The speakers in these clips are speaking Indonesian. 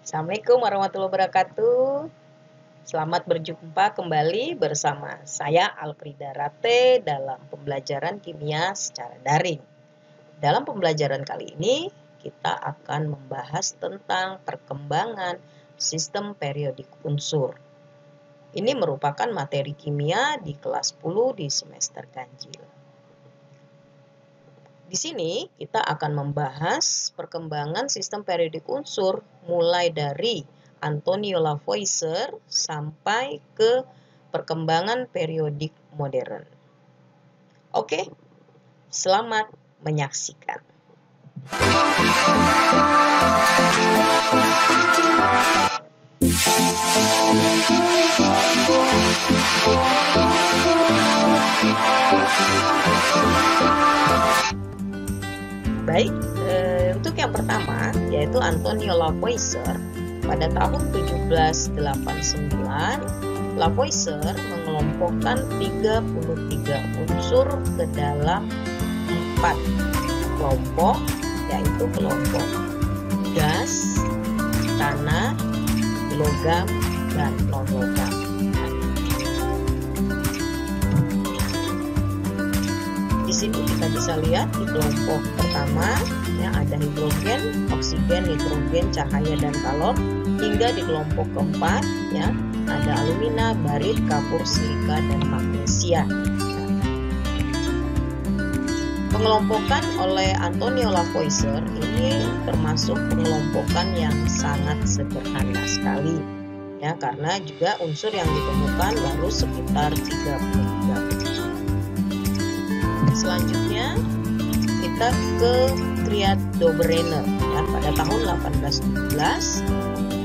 Assalamualaikum warahmatullahi wabarakatuh. Selamat berjumpa kembali bersama saya Alfrida Rate dalam pembelajaran kimia secara daring. Dalam pembelajaran kali ini kita akan membahas tentang perkembangan sistem periodik unsur. Ini merupakan materi kimia di kelas 10 di semester ganjil. Di sini kita akan membahas perkembangan sistem periodik unsur mulai dari Antonio Lavoisier sampai ke perkembangan periodik modern. Oke, selamat menyaksikan. Baik, untuk yang pertama yaitu Antonio Lavoisier. Pada tahun 1789, Lavoisier mengelompokkan 33 unsur ke dalam 4 kelompok, yaitu kelompok gas, tanah, logam, dan non-logam. Di sini kita bisa lihat di kelompok pertama ya, ada hidrogen, oksigen, nitrogen, cahaya, dan kalor. Hingga di kelompok keempat ya, ada alumina, barit, kapur, silika, dan magnesia. Pengelompokan oleh Antonio Lavoisier ini termasuk pengelompokan yang sangat sederhana sekali ya, karena juga unsur yang ditemukan baru sekitar 33 unsur. Selanjutnya kita ke Triad Dobereiner ya, pada tahun 1817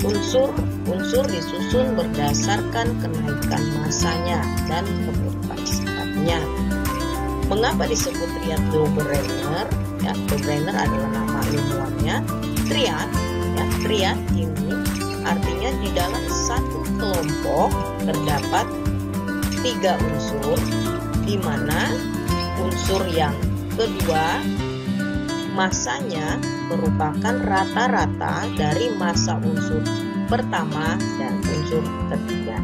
unsur disusun berdasarkan kenaikan masanya dan kemiripan sifatnya. Mengapa disebut Triad Dobereiner? Ya, Dobereiner adalah nama ilmuannya. Triad ini artinya di dalam satu kelompok terdapat 3 unsur, di mana unsur yang kedua masanya merupakan rata-rata dari massa unsur pertama dan unsur ketiga.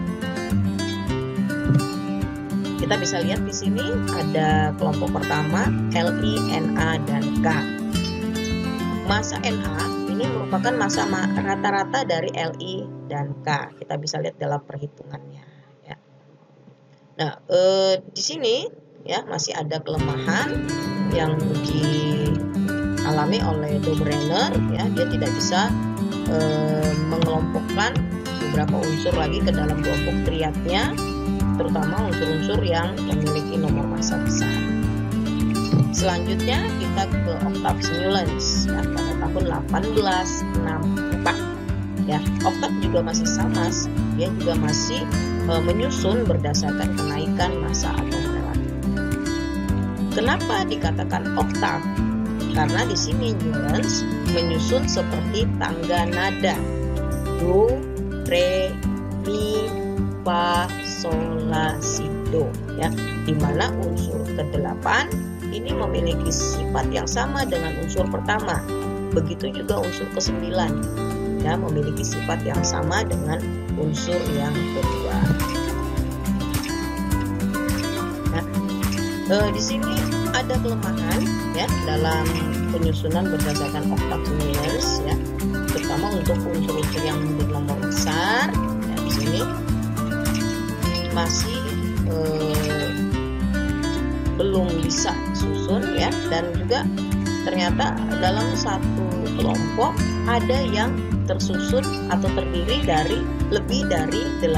Kita bisa lihat di sini ada kelompok pertama Li, Na, dan K. Massa Na ini merupakan massa rata-rata dari Li dan K. Kita bisa lihat dalam perhitungannya. Ya. Nah, di sini ya masih ada kelemahan yang dialami oleh Dobereiner ya, dia tidak bisa mengelompokkan beberapa unsur lagi ke dalam kelompok triadnya, terutama unsur-unsur yang memiliki nomor massa besar. Selanjutnya kita ke Octave Smollens ya, pada tahun 1864 ya. Octave juga masih sama, dia juga masih menyusun berdasarkan kenaikan massa atom relatif. Kenapa dikatakan oktav? Karena di sini Smollens menyusun seperti tangga nada do, re, mi, fa, sol, la, si, do ya, di mana unsur ke-8 ini memiliki sifat yang sama dengan unsur pertama. Begitu juga unsur ke-9 ya, memiliki sifat yang sama dengan unsur yang kedua. Di sini ada kelemahan ya dalam penyusunan berdasarkan Octave Smollens ya, terutama untuk unsur-unsur yang bernomor besar ya, di sini masih belum bisa susun ya, dan juga ternyata dalam satu kelompok ada yang tersusun atau terdiri dari lebih dari 8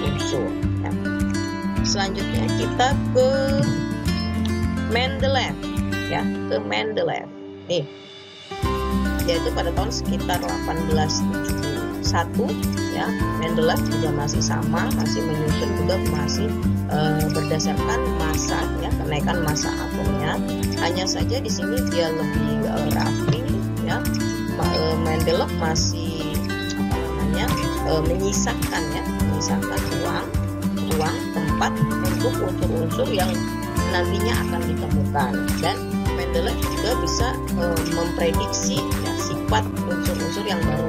unsur ya. Selanjutnya kita ke Mendeleev ya, ke Mendeleev nih, yaitu pada tahun sekitar 1871 ya. Mendeleev juga masih sama, masih menyusun juga masih berdasarkan massa ya, kenaikan massa atomnya. Hanya saja di sini dia lebih rapi ya. Mendeleev masih menyisakan ruang tempat untuk unsur-unsur yang nantinya akan ditemukan, dan Mendeleev juga bisa memprediksi ya, sifat unsur-unsur yang baru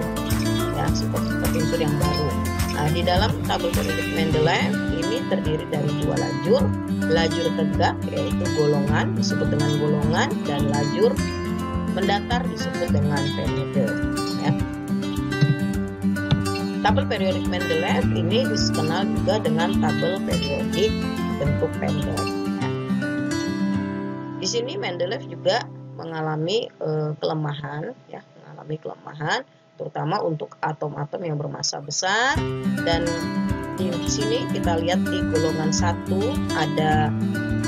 ya, ya, sifat-sifat unsur yang baru. Nah, di dalam tabel periodik Mendeleev ini terdiri dari dua lajur. Lajur tegak yaitu golongan disebut dengan golongan, dan lajur mendatar disebut dengan periode. Ya. Tabel periodik Mendeleev ini dikenal juga dengan tabel periodik bentuk pendek. Ya. Di sini Mendeleev juga mengalami kelemahan, ya, terutama untuk atom-atom yang bermassa besar. Dan di sini kita lihat di golongan 1 ada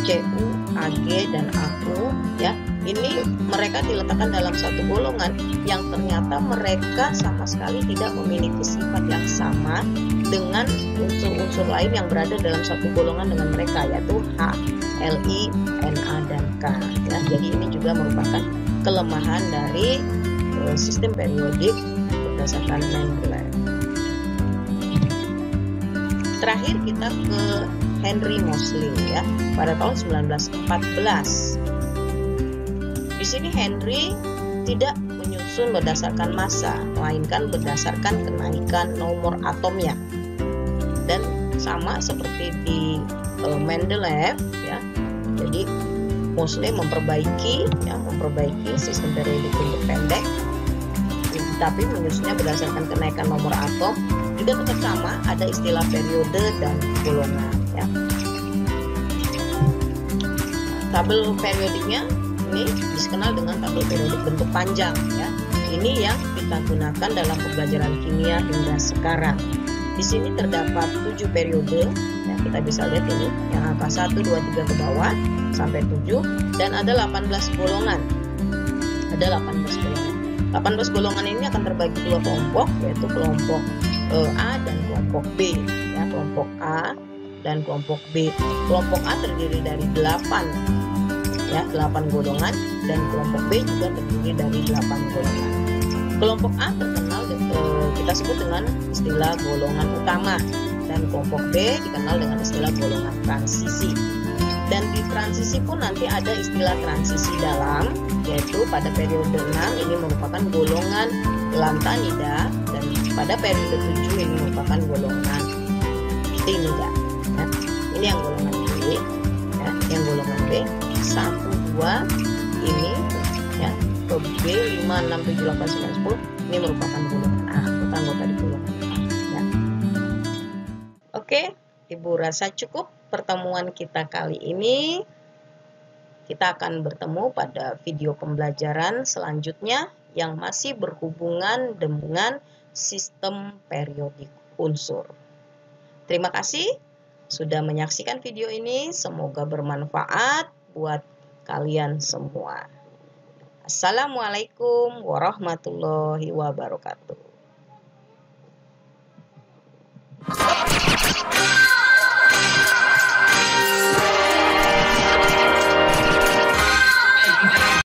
Cu, Ag, dan Aku, ya. Ini mereka diletakkan dalam satu golongan yang ternyata mereka sama sekali tidak memiliki sifat yang sama dengan unsur-unsur lain yang berada dalam satu golongan dengan mereka, yaitu H, Li, Na, dan K. Ya, jadi ini juga merupakan kelemahan dari sistem periodik berdasarkan Mendeleev. Terakhir kita ke Henry Moseley, ya, pada tahun 1914. Di sini Henry tidak menyusun berdasarkan massa, melainkan berdasarkan kenaikan nomor atomnya. Dan sama seperti di Mendeleev, ya. Jadi Moseley memperbaiki sistem periodik bentuk pendek, tapi menyusunnya berdasarkan kenaikan nomor atom. Juga tetap sama, ada istilah periode dan golongan, ya. Tabel periodiknya ini dikenal dengan tabel periodik bentuk panjang, ya. Ini yang kita gunakan dalam pembelajaran kimia hingga sekarang. Di sini terdapat 7 periode, ya, kita bisa lihat ini yang angka 1, 2, 3 ke bawah sampai 7, dan ada 18 golongan. Ada 18 golongan. 18 golongan ini akan terbagi dua kelompok, yaitu kelompok A dan kelompok B, ya, kelompok A dan kelompok B. Kelompok A terdiri dari 8, ya, 8 golongan, dan kelompok B juga terdiri dari 8 golongan. Kelompok A terkenal kita sebut dengan istilah golongan utama, dan kelompok B dikenal dengan istilah golongan transisi. Dan di transisi pun nanti ada istilah transisi dalam, yaitu pada periode 6 ini merupakan golongan lantanida, dan pada periode 7 ini merupakan golongan tinida. Ya. Ini yang golongan B, ya, yang golongan B 1, 2 ini, ya, ke B 5, 6, 7, 8, 9, 10 ini merupakan golongan A, anggota di golongan A. Ya. Oke, Ibu rasa cukup pertemuan kita kali ini. Kita akan bertemu pada video pembelajaran selanjutnya yang masih berhubungan dengan sistem periodik unsur. Terima kasih sudah menyaksikan video ini. Semoga bermanfaat buat kalian semua. Assalamualaikum warahmatullahi wabarakatuh.